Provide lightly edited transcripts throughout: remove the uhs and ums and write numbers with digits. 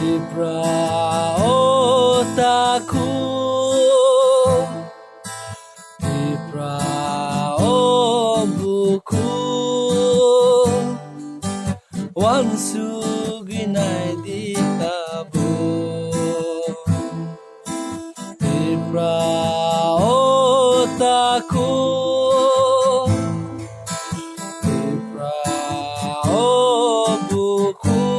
Tripura Oh Takhuk Tripura Oh Bukhuk Wansuginay di tabo Tripura Oh Takhuk Tripura Oh Bukhuk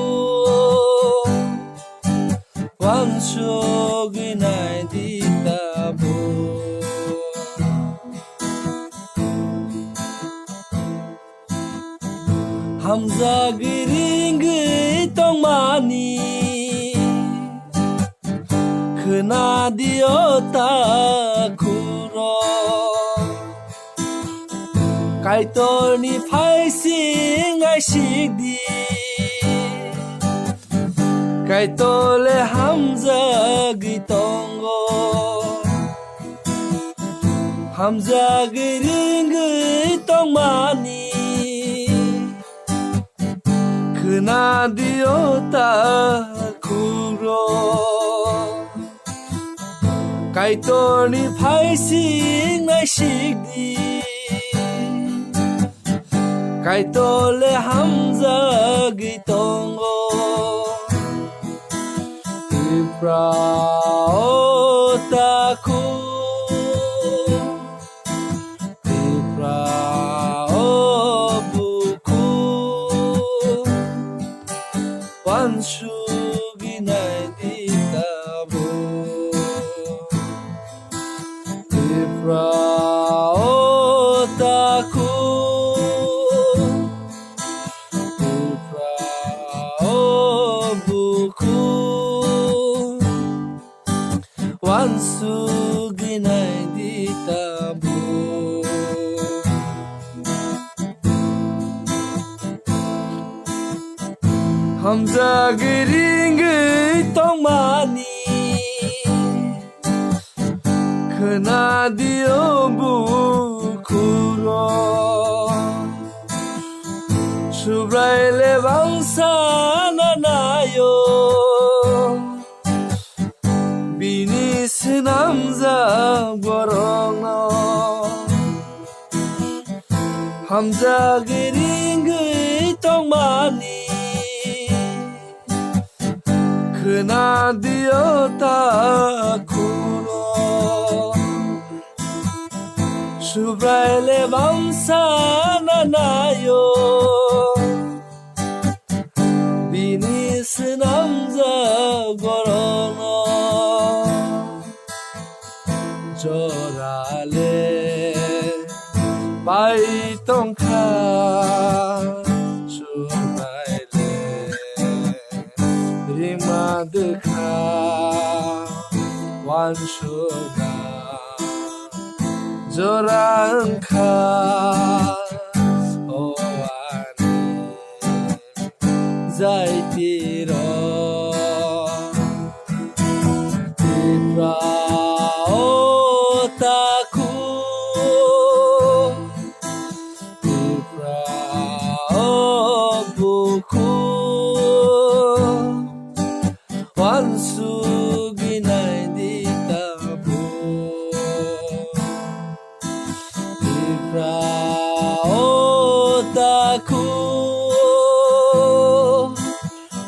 Wansuginay di tabo Hamza giringi tong mani Kena diota kuro Kaito ni phai sing ai shik di Kaito le Hamza gitongo Hamza giringi tong mani Kena diota kuro Kaito ni phai sing ai shik di Kaito le Hamza gitongo Tripura Oh Takhuk Tripura Oh Bukhuk Wansuginay di tabo Tripura Oh Takhuk Tripura Oh Bukhuk Wansuginay di tabo Hamza giringi tong mani Kena dio bukuro Subrai le bangsa nanayo Bini sinamza borongno Hamza giringi tong mani Kena diota kuro Subrai le bangsa nanayo Bini sinamza gorono Jorale bai tongka Subrai le Rima dekha Wan suga Jorangka Oani Zaitiro Tripura Oh Takhuk Tripura Oh Bukhuk Wansuginay di tabo Tripura Oh Takhuk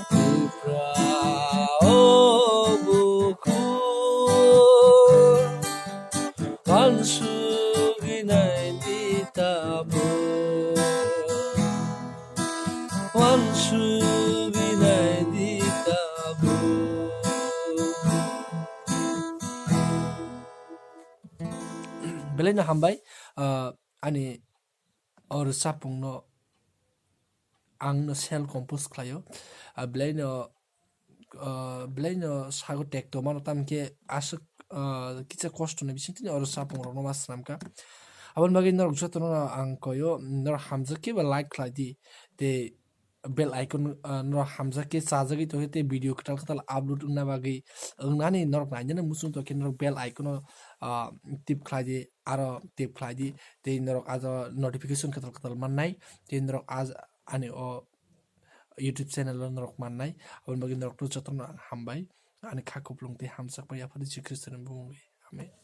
Tripura Oh Bukhuk Wansuginay di tabo Wansuginay di tabo Belai na hambai ani or sapung no ang no cell compose klayo belai no sago tek to mano tam ke asuk kicha kosto ne bising tini or sapung ro no mas namka abon bagin nor gusat no ang koyo nor hamza ke ba like kladi te bell icon nor hamza ke sajagi to te video katal upload na bagi nani nor na jana musung to ke nor bell icon tip kladi aro tip kladi te nor as notification katal mannai te nor as ani o YouTube channel norok mannai aboni bagi norok to jotono ang hambai ani khakuplung te hamchakpai afadi Kristo ni bumung ame.